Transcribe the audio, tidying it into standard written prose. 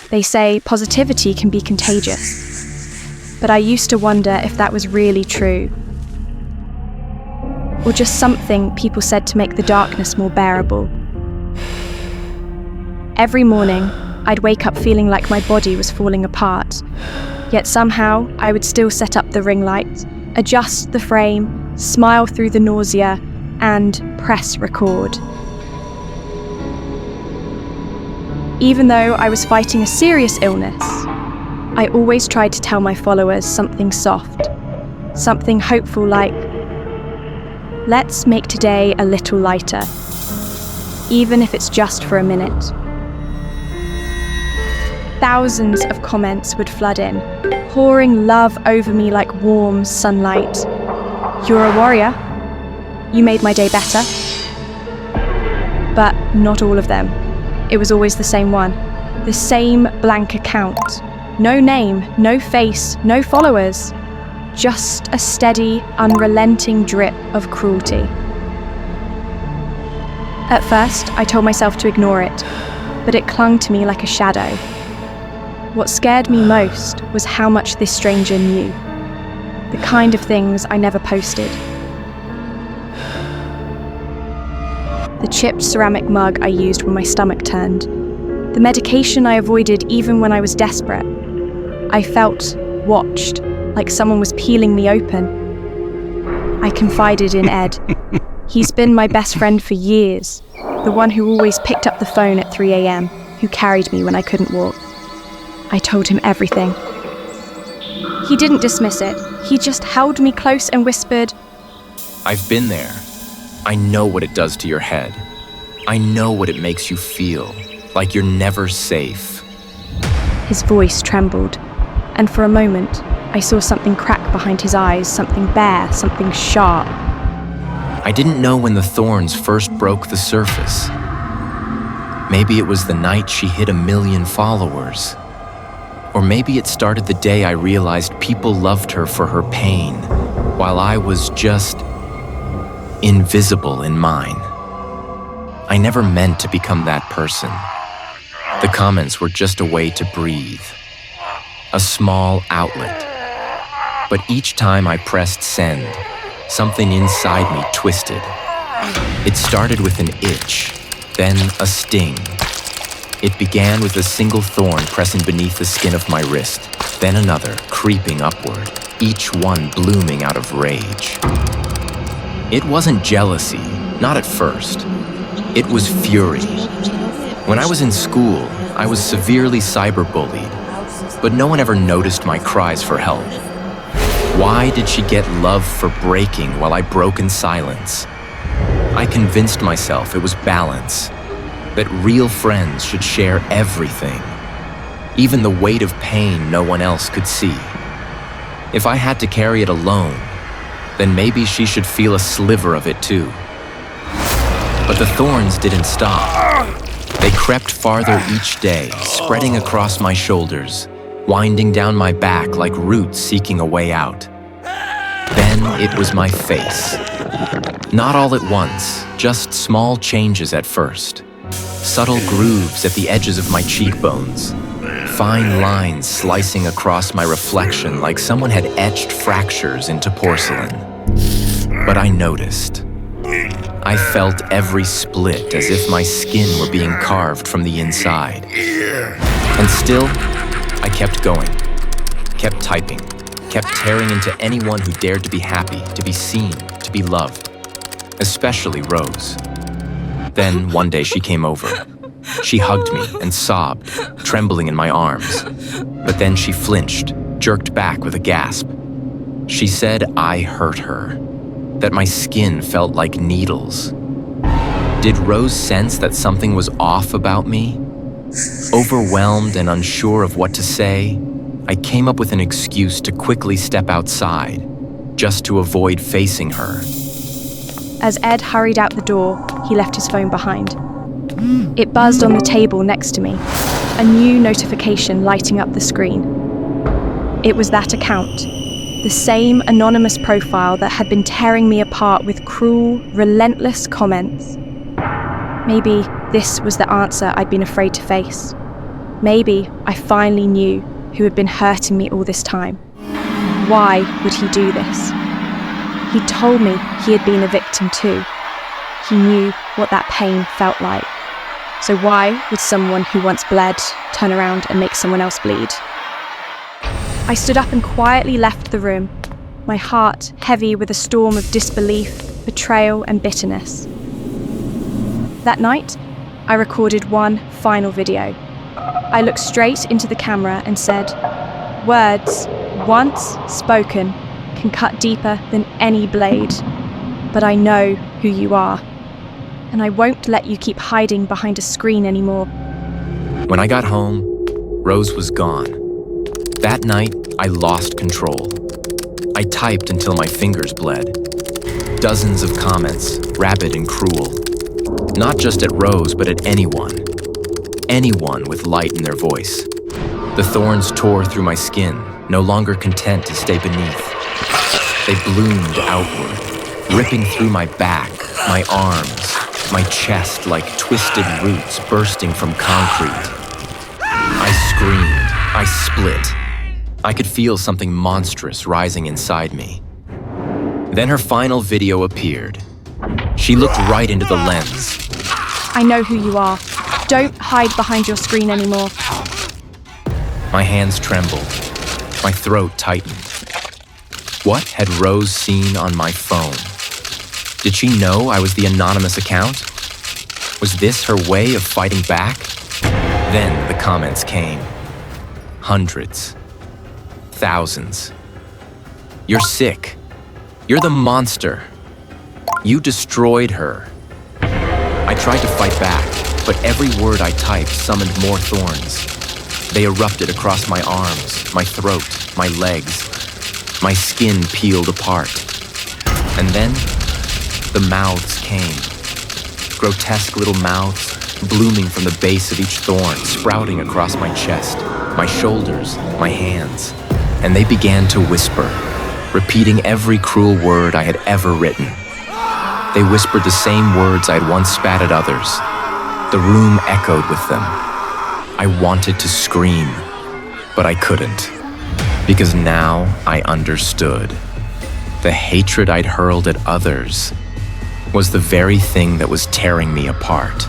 They say positivity can be contagious. But I used to wonder if that was really true. Or just something people said to make the darkness more bearable. Every morning, I'd wake up feeling like my body was falling apart. Yet somehow, I would still set up the ring light, adjust the frame, smile through the nausea, and press record. Even though I was fighting a serious illness, I always tried to tell my followers something soft, something hopeful like, let's make today a little lighter, even if it's just for a minute. Thousands of comments would flood in, pouring love over me like warm sunlight. You're a warrior. You made my day better. But not all of them. It was always the same one. The same blank account. No name, no face, no followers. Just a steady, unrelenting drip of cruelty. At first, I told myself to ignore it, but it clung to me like a shadow. What scared me most was how much this stranger knew. The kind of things I never posted. The chipped ceramic mug I used when my stomach turned. The medication I avoided even when I was desperate. I felt watched, like someone was peeling me open. I confided in Ed. He's been my best friend for years, the one who always picked up the phone at 3 a.m., who carried me when I couldn't walk. I told him everything. He didn't dismiss it. He just held me close and whispered, I've been there. I know what it does to your head. I know what it makes you feel, like you're never safe. His voice trembled, and for a moment, I saw something crack behind his eyes, something bare, something sharp. I didn't know when the thorns first broke the surface. Maybe it was the night she hit 1 million followers. Or maybe it started the day I realized people loved her for her pain, while I was just invisible in mine. I never meant to become that person. The comments were just a way to breathe, a small outlet. But each time I pressed send, something inside me twisted. It started with an itch, then a sting. It began with a single thorn pressing beneath the skin of my wrist, then another creeping upward, each one blooming out of rage. It wasn't jealousy, not at first. It was fury. When I was in school, I was severely cyberbullied, but no one ever noticed my cries for help. Why did she get love for breaking while I broke in silence? I convinced myself it was balance, that real friends should share everything, even the weight of pain no one else could see. If I had to carry it alone, then maybe she should feel a sliver of it too. But the thorns didn't stop. They crept farther each day, spreading across my shoulders, winding down my back like roots seeking a way out. Then it was my face. Not all at once, just small changes at first. Subtle grooves at the edges of my cheekbones. Fine lines slicing across my reflection like someone had etched fractures into porcelain. But I noticed. I felt every split as if my skin were being carved from the inside. And still, I kept going, kept typing, kept tearing into anyone who dared to be happy, to be seen, to be loved, especially Rose. Then one day she came over. She hugged me and sobbed, trembling in my arms. But then she flinched, jerked back with a gasp. She said I hurt her, that my skin felt like needles. Did Rose sense that something was off about me? Overwhelmed and unsure of what to say, I came up with an excuse to quickly step outside, just to avoid facing her. As Ed hurried out the door, he left his phone behind. It buzzed on the table next to me, a new notification lighting up the screen. It was that account, the same anonymous profile that had been tearing me apart with cruel, relentless comments. Maybe this was the answer I'd been afraid to face. Maybe I finally knew who had been hurting me all this time. Why would he do this? He told me he had been a victim too. He knew what that pain felt like. So why would someone who once bled turn around and make someone else bleed? I stood up and quietly left the room, my heart heavy with a storm of disbelief, betrayal, and bitterness. That night, I recorded one final video. I looked straight into the camera and said, "Words, once spoken, can cut deeper than any blade. But I know who you are, and I won't let you keep hiding behind a screen anymore." When I got home, Rose was gone. That night, I lost control. I typed until my fingers bled. Dozens of comments, rabid and cruel. Not just at Rose, but at anyone. Anyone with light in their voice. The thorns tore through my skin, no longer content to stay beneath. They bloomed outward, ripping through my back, my arms, my chest like twisted roots bursting from concrete. I screamed, I split. I could feel something monstrous rising inside me. Then her final video appeared. She looked right into the lens. "I know who you are. Don't hide behind your screen anymore." My hands trembled. My throat tightened. What had Rose seen on my phone? Did she know I was the anonymous account? Was this her way of fighting back? Then the comments came. Hundreds. Thousands. "You're sick. You're the monster. You destroyed her." I tried to fight back, but every word I typed summoned more thorns. They erupted across my arms, my throat, my legs. My skin peeled apart. And then, the mouths came. Grotesque little mouths, blooming from the base of each thorn, sprouting across my chest, my shoulders, my hands. And they began to whisper, repeating every cruel word I had ever written. They whispered the same words I had once spat at others. The room echoed with them. I wanted to scream, but I couldn't. Because now I understood. The hatred I'd hurled at others was the very thing that was tearing me apart.